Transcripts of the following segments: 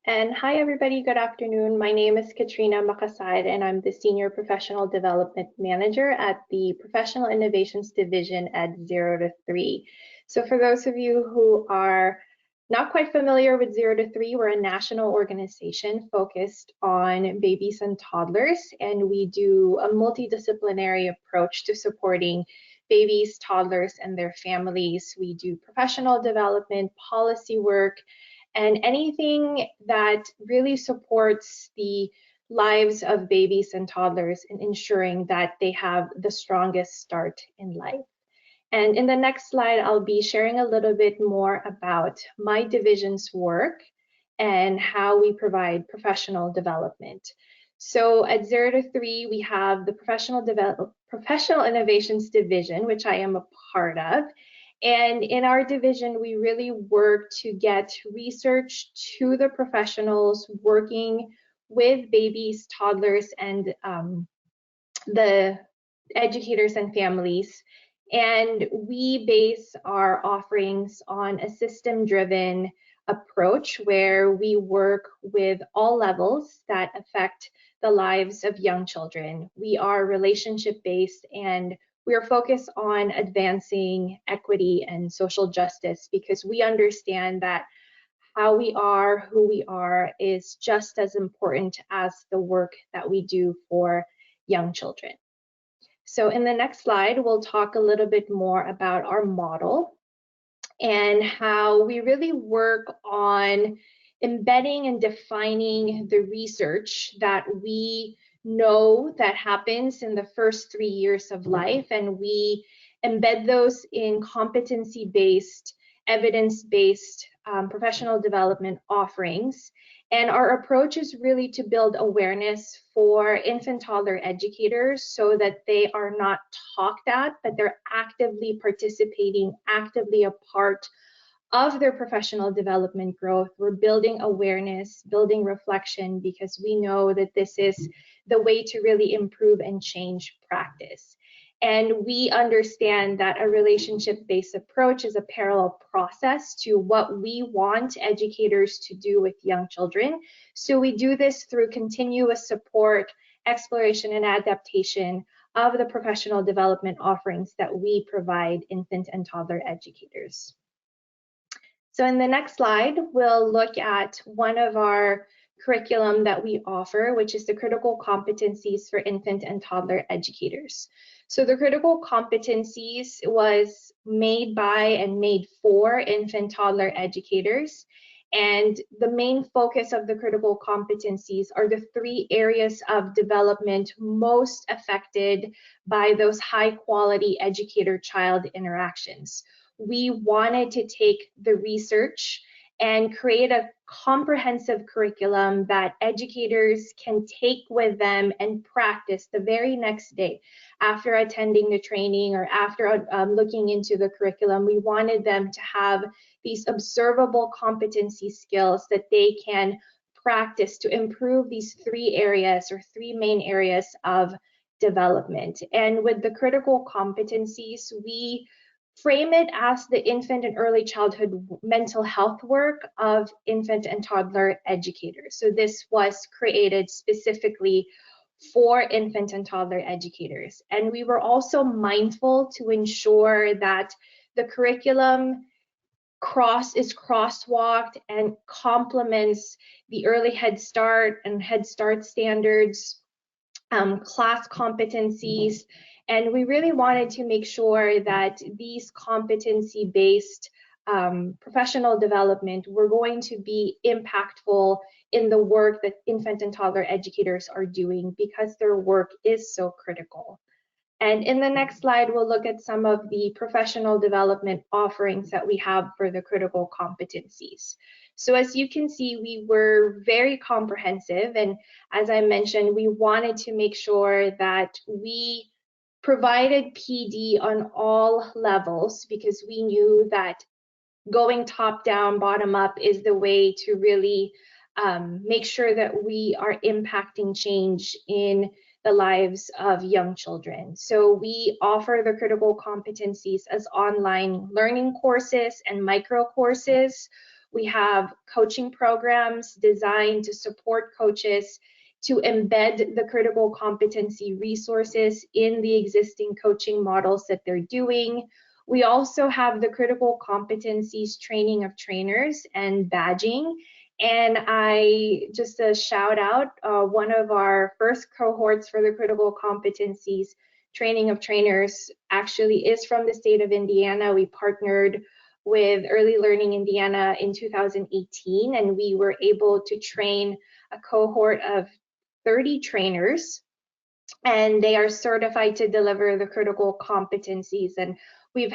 And hi, everybody. Good afternoon. My name is Katrina Makasad, and I'm the Senior Professional Development Manager at the Professional Innovations Division at 0 to 3. So for those of you who are not quite familiar with 0 to 3, we're a national organization focused on babies and toddlers, and we do a multidisciplinary approach to supporting babies, toddlers, and their families. We do professional development, policy work, and anything that really supports the lives of babies and toddlers in ensuring that they have the strongest start in life. And in the next slide, I'll be sharing a little bit more about my division's work and how we provide professional development. So at 0 to 3, we have the Professional Innovations Division, which I am a part of. And in our division, we really work to get research to the professionals working with babies, toddlers, and the educators and families. And we base our offerings on a system-driven approach where we work with all levels that affect the lives of young children. We are relationship-based, and we are focused on advancing equity and social justice because we understand that how we are, who we are, is just as important as the work that we do for young children. So in the next slide, we'll talk a little bit more about our model and how we really work on embedding and defining the research that we know that happens in the first 3 years of life, and we embed those in competency-based, evidence-based professional development offerings. And our approach is really to build awareness for infant toddler educators so that they are not talked at, but they're actively participating, actively a part of their professional development growth. We're building awareness, building reflection, because we know that this is the way to really improve and change practice. And we understand that a relationship-based approach is a parallel process to what we want educators to do with young children. So we do this through continuous support, exploration, and adaptation of the professional development offerings that we provide infant and toddler educators. So in the next slide, we'll look at one of our curriculum that we offer, which is the critical competencies for infant and toddler educators. So the critical competencies was made by and made for infant toddler educators. And the main focus of the critical competencies are the 3 areas of development most affected by those high quality educator-child interactions. We wanted to take the research and create a comprehensive curriculum that educators can take with them and practice the very next day after attending the training or after looking into the curriculum. We wanted them to have these observable competency skills that they can practice to improve these 3 areas or 3 main areas of development. And with the critical competencies, we frame it as the infant and early childhood mental health work of infant and toddler educators. So this was created specifically for infant and toddler educators. And we were also mindful to ensure that the curriculum is crosswalked and complements the early Head Start and Head Start standards, class competencies. And we really wanted to make sure that these competency-based professional development were going to be impactful in the work that infant and toddler educators are doing because their work is so critical. And in the next slide, we'll look at some of the professional development offerings that we have for the critical competencies. So as you can see, we were very comprehensive. And as I mentioned, we wanted to make sure that we provided PD on all levels because we knew that going top down, bottom up is the way to really make sure that we are impacting change in the lives of young children. So we offer the critical competencies as online learning courses and micro courses. We have coaching programs designed to support coaches to embed the critical competency resources in the existing coaching models that they're doing. We also have the critical competencies training of trainers and badging. And I just a shout out, one of our first cohorts for the critical competencies training of trainers actually is from the state of Indiana. We partnered with Early Learning Indiana in 2018, and we were able to train a cohort of 30 trainers, and they are certified to deliver the critical competencies. And we've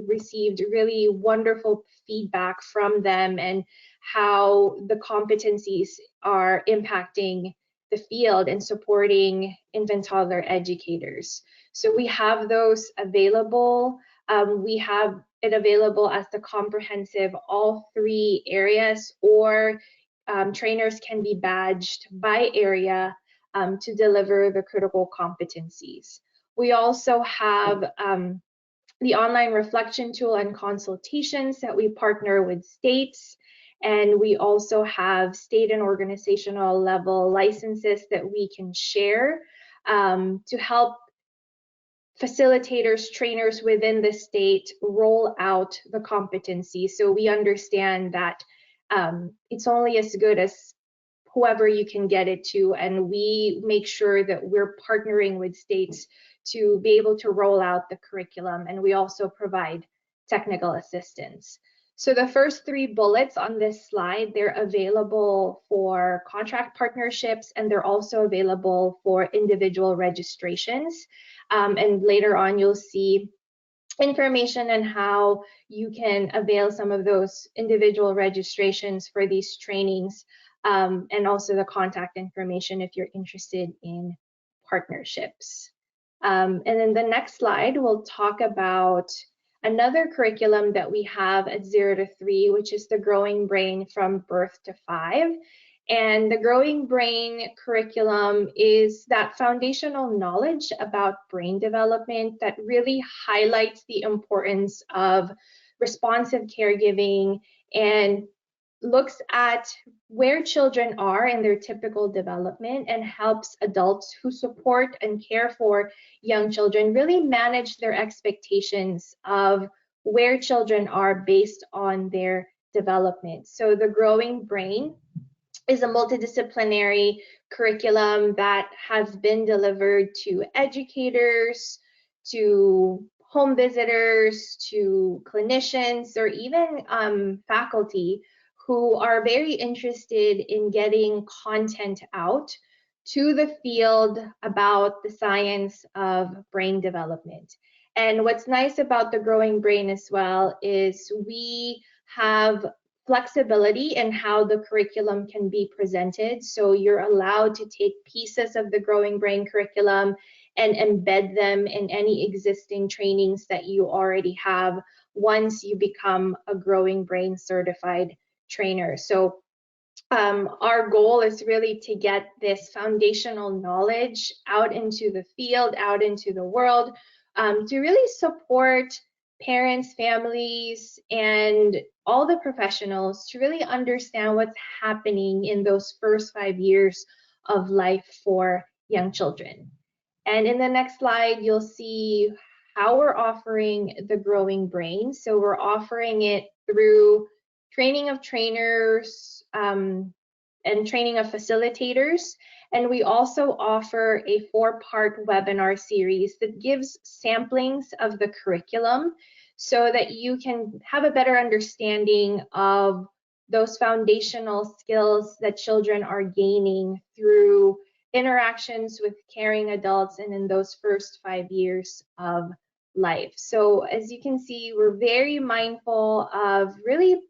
received really wonderful feedback from them and how the competencies are impacting the field and supporting infant toddler educators. So we have those available. We have it available as the comprehensive all three areas, or trainers can be badged by area to deliver the critical competencies. We also have the online reflection tool and consultations that we partner with states. And we also have state and organizational level licenses that we can share to help facilitators, trainers within the state roll out the competency. So we understand that it's only as good as whoever you can get it to, and we make sure that we're partnering with states to be able to roll out the curriculum, and we also provide technical assistance. So the first three bullets on this slide, they're available for contract partnerships, and they're also available for individual registrations. And later on, you'll see information on how you can avail some of those individual registrations for these trainings, and also the contact information if you're interested in partnerships. And then the next slide, we'll talk about another curriculum that we have at 0 to 3, which is the Growing Brain from Birth to 5. And the Growing Brain curriculum is that foundational knowledge about brain development that really highlights the importance of responsive caregiving and looks at where children are in their typical development and helps adults who support and care for young children really manage their expectations of where children are based on their development. So the Growing Brain is a multidisciplinary curriculum that has been delivered to educators, to home visitors, to clinicians, or even faculty who are very interested in getting content out to the field about the science of brain development. And what's nice about the Growing Brain as well is we have flexibility in how the curriculum can be presented. So you're allowed to take pieces of the Growing Brain curriculum and embed them in any existing trainings that you already have once you become a Growing Brain certified trainer. So our goal is really to get this foundational knowledge out into the field, out into the world, to really support parents, families, and all the professionals to really understand what's happening in those first 5 years of life for young children. And in the next slide, you'll see how we're offering the Growing Brain. So we're offering it through training of trainers and training of facilitators. And we also offer a 4-part webinar series that gives samplings of the curriculum so that you can have a better understanding of those foundational skills that children are gaining through interactions with caring adults and in those first 5 years of life. So as you can see, we're very mindful of really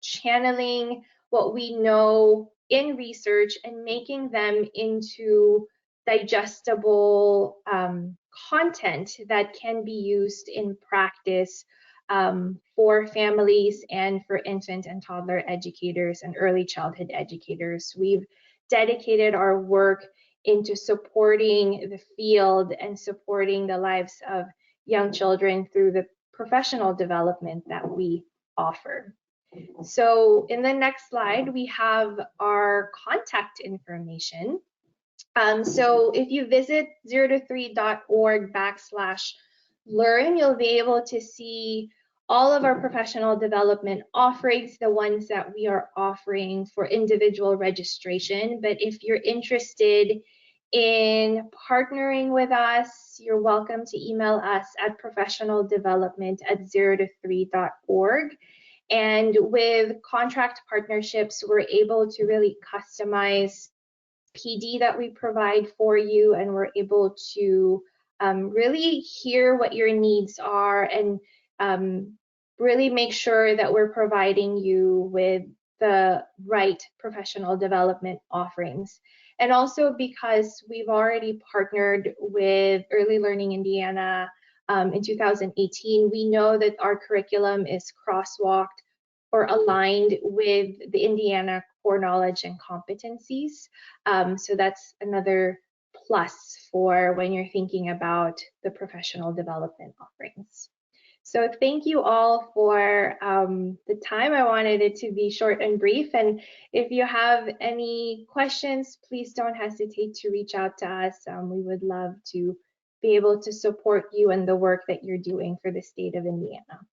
channeling what we know in research and making them into digestible content that can be used in practice for families and for infant and toddler educators and early childhood educators. We've dedicated our work into supporting the field and supporting the lives of young children through the professional development that we offer. So in the next slide, we have our contact information. So if you visit 0to3.org/learn, you'll be able to see all of our professional development offerings, the ones that we are offering for individual registration. But if you're interested in partnering with us, you're welcome to email us at professionaldevelopment@0to3.org. And with contract partnerships, we're able to really customize PD that we provide for you, and we're able to really hear what your needs are and really make sure that we're providing you with the right professional development offerings. And also because we've already partnered with Early Learning Indiana in 2018, we know that our curriculum is crosswalked or aligned with the Indiana core knowledge and competencies. So that's another plus for when you're thinking about the professional development offerings. So thank you all for the time. I wanted it to be short and brief. And if you have any questions, please don't hesitate to reach out to us. We would love to be able to support you in the work that you're doing for the state of Indiana.